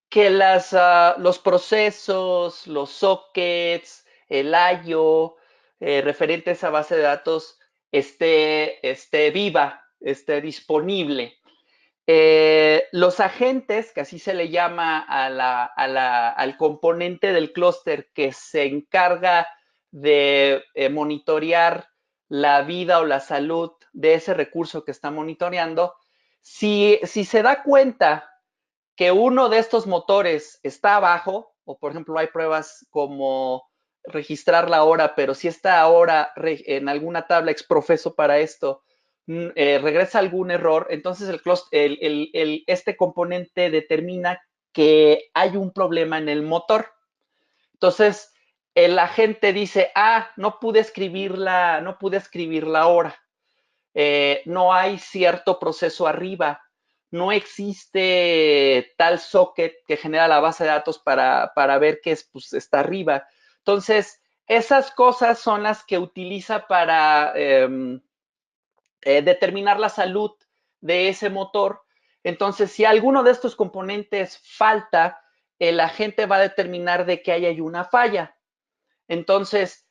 C: que los procesos, los sockets, el I/O referentes a base de datos esté viva, esté disponible. Los agentes, que así se le llama al componente del clúster que se encarga de monitorear la vida o la salud de ese recurso que está monitoreando, si se da cuenta que uno de estos motores está abajo, o por ejemplo hay pruebas como registrar la hora, pero si esta hora en alguna tabla exprofeso para esto regresa algún error, entonces este componente determina que hay un problema en el motor. Entonces, el agente dice, no pude escribir la hora, no hay cierto proceso arriba, no existe tal socket que genera la base de datos para ver que pues, está arriba. Entonces, esas cosas son las que utiliza para determinar la salud de ese motor. Entonces, si alguno de estos componentes falta, el agente va a determinar de que hay una falla. Entonces,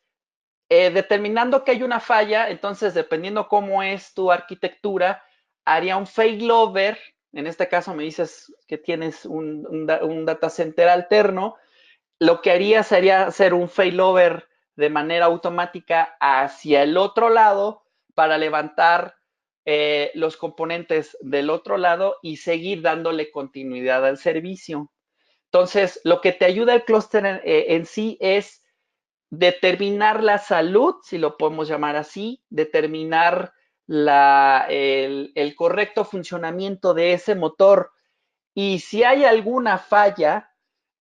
C: determinando que hay una falla, entonces, dependiendo cómo es tu arquitectura, haría un failover. En este caso me dices que tienes un data center alterno. Lo que haría sería hacer un failover de manera automática hacia el otro lado para levantar los componentes del otro lado y seguir dándole continuidad al servicio. Entonces, lo que te ayuda el clúster en sí es determinar la salud, si lo podemos llamar así, determinar el correcto funcionamiento de ese motor. Y si hay alguna falla,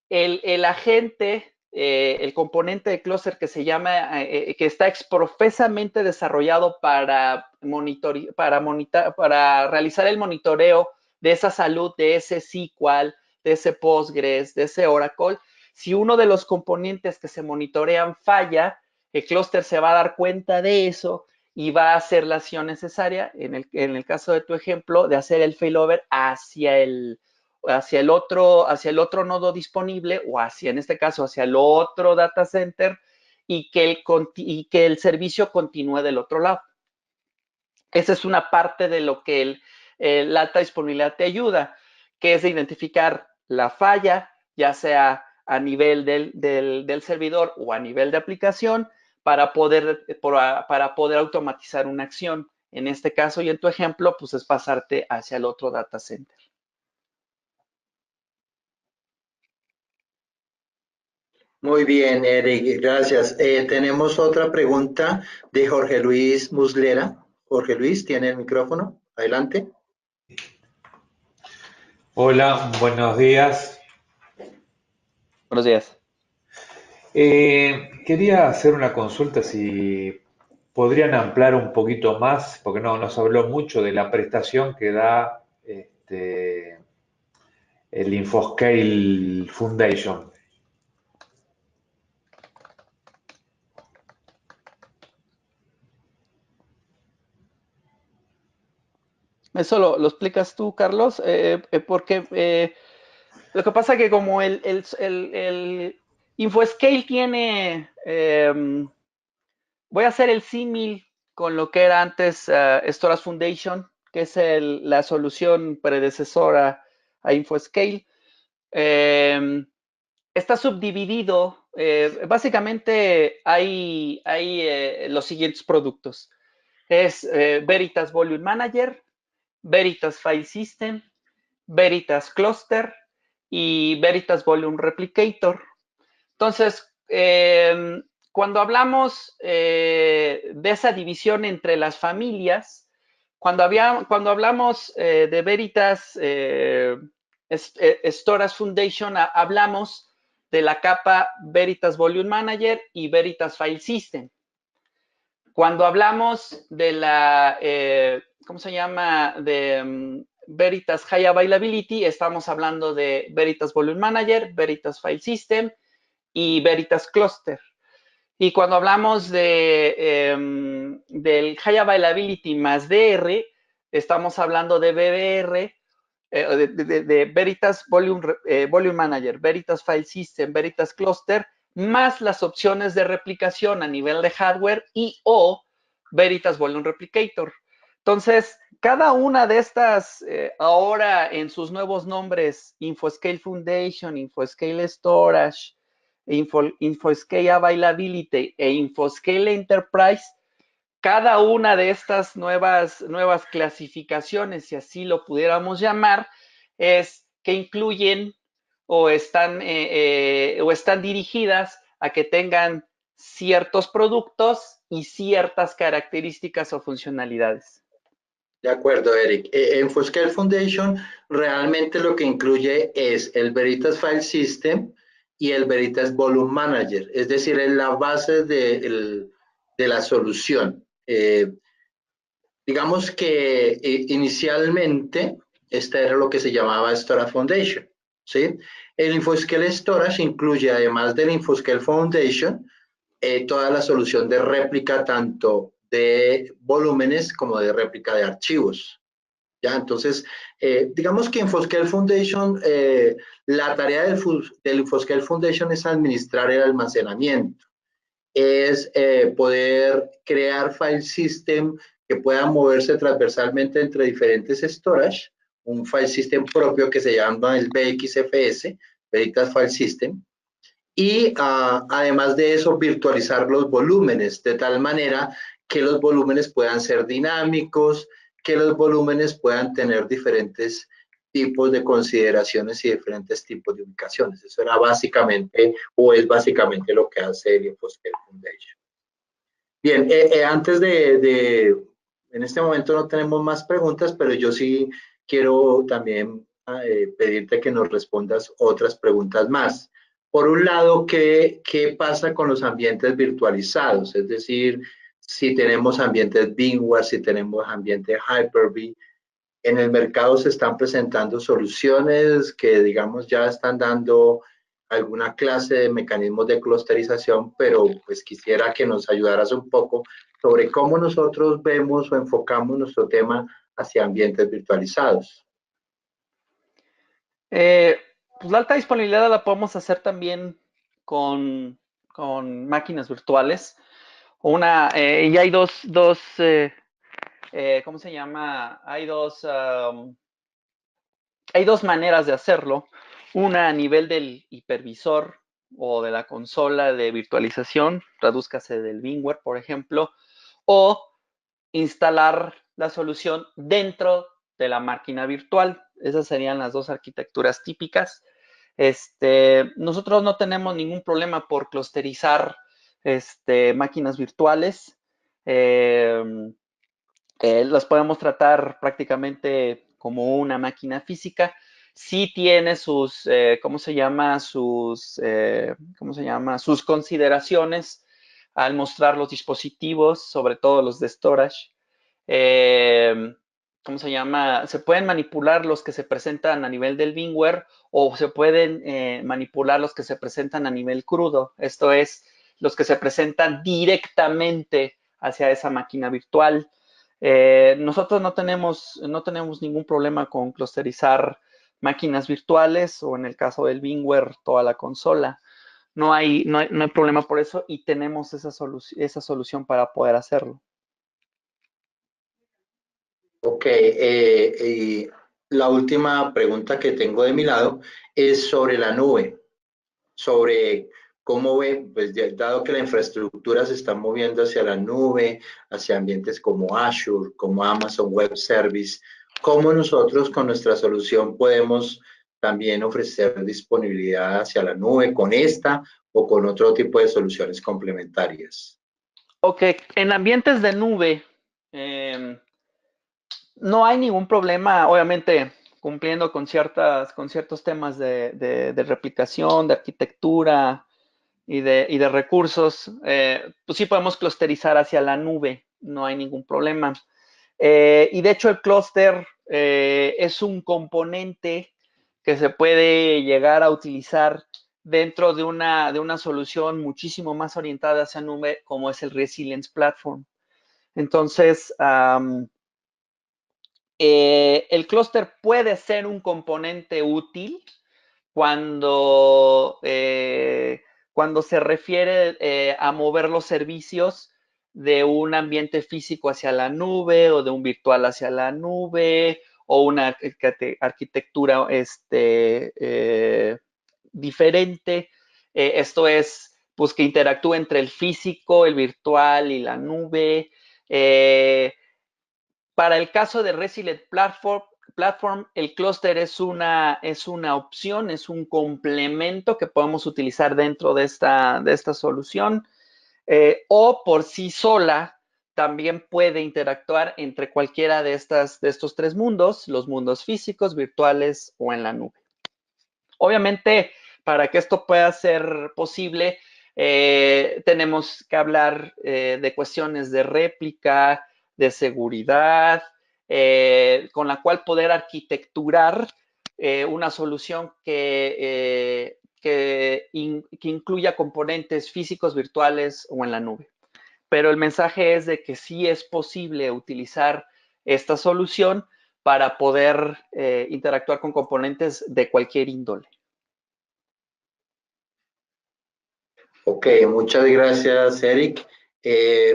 C: el agente, el componente de clúster que se llama, que está exprofesamente desarrollado para realizar el monitoreo de esa salud, de ese SQL, de ese Postgres, de ese Oracle, si uno de los componentes que se monitorean falla, el clúster se va a dar cuenta de eso y va a hacer la acción necesaria, en el caso de tu ejemplo, de hacer el failover hacia el otro nodo disponible o en este caso, hacia el otro data center y que el servicio continúe del otro lado. Esa es una parte de lo que la alta disponibilidad te ayuda, que es identificar la falla, ya sea a nivel del servidor o a nivel de aplicación, para poder automatizar una acción. En este caso y en tu ejemplo, pues es pasarte hacia el otro data center.
B: Muy bien, Eric, gracias. Tenemos otra pregunta de Jorge Luis Muslera. Jorge Luis, tiene el micrófono. Adelante.
G: Hola, buenos días.
C: Buenos días.
G: Quería hacer una consulta si podrían ampliar un poquito más, porque no nos habló mucho de la prestación que da el Infoscale Foundation.
C: Eso lo explicas tú, Carlos, porque lo que pasa es que como el Infoscale tiene, voy a hacer el símil con lo que era antes Storage Foundation, que es la solución predecesora a Infoscale. Está subdividido, básicamente hay los siguientes productos. Es Veritas Volume Manager, Veritas File System, Veritas Cluster y Veritas Volume Replicator. Entonces, cuando hablamos de esa división entre las familias, cuando hablamos de Veritas Storage Foundation, hablamos de la capa Veritas Volume Manager y Veritas File System. Cuando hablamos de la, ¿cómo se llama? De Veritas High Availability, estamos hablando de Veritas Volume Manager, Veritas File System y Veritas Cluster. Y cuando hablamos del High Availability más DR, estamos hablando de BBR, de Veritas Volume Manager, Veritas File System, Veritas Cluster, más las opciones de replicación a nivel de hardware y o Veritas Volume Replicator. Entonces, cada una de estas, ahora en sus nuevos nombres, InfoScale Foundation, InfoScale Storage, InfoScale Availability e InfoScale Enterprise, cada una de estas nuevas clasificaciones, si así lo pudiéramos llamar, es que incluyen o están dirigidas a que tengan ciertos productos y ciertas características o funcionalidades.
B: De acuerdo, Eric. InfoScale Foundation realmente lo que incluye es el Veritas File System y el Veritas Volume Manager, es decir, es la base de la solución. Digamos que inicialmente esta era lo que se llamaba Storage Foundation, ¿sí? El InfoScale Storage incluye, además del InfoScale Foundation, toda la solución de réplica tanto de volúmenes como de réplica de archivos. ¿Ya? Entonces, digamos que InfoScale Foundation, la tarea del InfoScale Foundation es administrar el almacenamiento, es poder crear file system que puedan moverse transversalmente entre diferentes storage, un file system propio que se llama el BXFS, Veritas File System, y además de eso virtualizar los volúmenes de tal manera que los volúmenes puedan ser dinámicos, que los volúmenes puedan tener diferentes tipos de consideraciones y diferentes tipos de ubicaciones. Eso era básicamente, o es básicamente lo que hace el InfoScale Foundation. Bien, antes en este momento no tenemos más preguntas, pero yo sí quiero también pedirte que nos respondas otras preguntas más. Por un lado, ¿qué pasa con los ambientes virtualizados? Es decir, si tenemos ambientes VMware, si tenemos ambientes Hyper-V, en el mercado se están presentando soluciones que, digamos, ya están dando alguna clase de mecanismos de clusterización, pero pues quisiera que nos ayudaras un poco sobre cómo nosotros vemos o enfocamos nuestro tema hacia ambientes virtualizados.
C: Pues la alta disponibilidad la podemos hacer también con máquinas virtuales. Y hay dos ¿cómo se llama? Hay dos maneras de hacerlo. Una a nivel del hipervisor o de la consola de virtualización, tradúzcase del VMware, por ejemplo, o instalar la solución dentro de la máquina virtual. Esas serían las dos arquitecturas típicas. Nosotros no tenemos ningún problema por clusterizar máquinas virtuales. Las podemos tratar prácticamente como una máquina física. Sí tiene sus, ¿cómo se llama? Sus consideraciones al mostrar los dispositivos, sobre todo los de storage. ¿Cómo se llama? Se pueden manipular los que se presentan a nivel del VMware o se pueden manipular los que se presentan a nivel crudo. Esto es, los que se presentan directamente hacia esa máquina virtual. Nosotros no tenemos ningún problema con clusterizar máquinas virtuales o en el caso del VMware toda la consola. No hay problema por eso y tenemos esa solución para poder hacerlo.
B: Ok, y la última pregunta que tengo de mi lado es sobre la nube, sobre cómo ve, pues dado que la infraestructura se está moviendo hacia la nube, hacia ambientes como Azure, como Amazon Web Service, cómo nosotros con nuestra solución podemos también ofrecer disponibilidad hacia la nube con esta o con otro tipo de soluciones complementarias.
C: Ok, en ambientes de nube no hay ningún problema, obviamente cumpliendo con ciertos temas de replicación, de arquitectura y de recursos, pues sí podemos clusterizar hacia la nube, no hay ningún problema. Y de hecho el clúster es un componente que se puede llegar a utilizar dentro de una solución muchísimo más orientada hacia nube, como es el Resilience Platform. Entonces, el clúster puede ser un componente útil cuando se refiere a mover los servicios de un ambiente físico hacia la nube o de un virtual hacia la nube o una arquitectura diferente. Esto es, pues, que interactúe entre el físico, el virtual y la nube. Para el caso de Resilient Platform, el clúster es una opción, es un complemento que podemos utilizar dentro de esta solución, o por sí sola también puede interactuar entre cualquiera de estos tres mundos, los mundos físicos, virtuales o en la nube. Obviamente, para que esto pueda ser posible, tenemos que hablar de cuestiones de réplica, de seguridad, con la cual poder arquitecturar una solución que incluya componentes físicos, virtuales o en la nube. Pero el mensaje es de que sí es posible utilizar esta solución para poder interactuar con componentes de cualquier índole.
B: Ok, muchas gracias, Eric.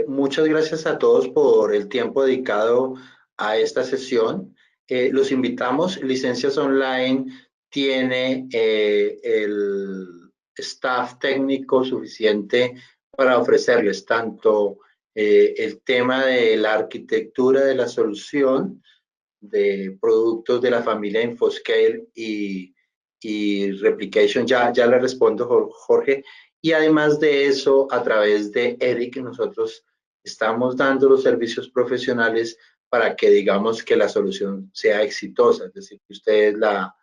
B: Muchas gracias a todos por el tiempo dedicado a esta sesión. Los invitamos, Licencias Online tiene el staff técnico suficiente para ofrecerles tanto el tema de la arquitectura de la solución de productos de la familia InfoScale y Replication. Ya le respondo, Jorge. Y además de eso, a través de Eric, nosotros estamos dando los servicios profesionales para que digamos que la solución sea exitosa, es decir, que ustedes la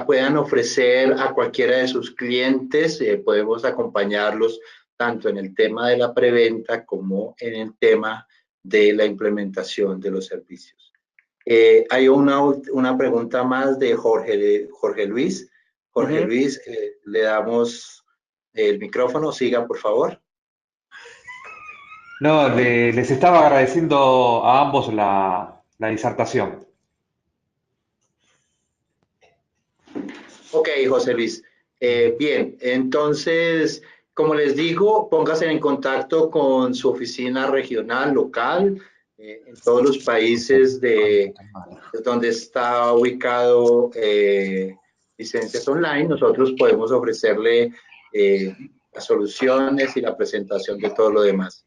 B: puedan ofrecer a cualquiera de sus clientes. Podemos acompañarlos tanto en el tema de la preventa como en el tema de la implementación de los servicios. Hay una pregunta más de Jorge Luis. Jorge Luis, le damos el micrófono. Siga, por favor.
G: No, les estaba agradeciendo a ambos la disertación.
B: Ok, José Luis. Bien, entonces, como les digo, póngase en contacto con su oficina regional, local, en todos los países donde está ubicado Licencias Online. Nosotros podemos ofrecerle las soluciones y la presentación de todo lo demás.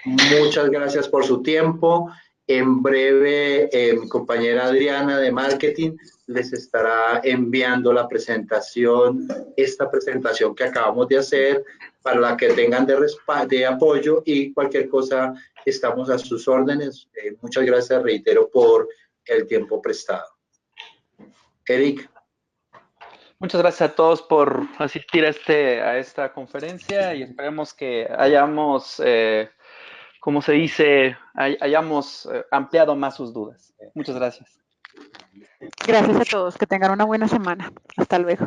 B: Muchas gracias por su tiempo. En breve, mi compañera Adriana de Marketing les estará enviando la presentación, esta presentación que acabamos de hacer, para la que tengan de apoyo, y cualquier cosa estamos a sus órdenes. Muchas gracias, reitero, por el tiempo prestado. Eric.
C: Muchas gracias a todos por asistir a esta conferencia y esperemos que hayamos, como se dice, hayamos ampliado más sus dudas. Muchas gracias.
A: Gracias a todos. Que tengan una buena semana. Hasta luego.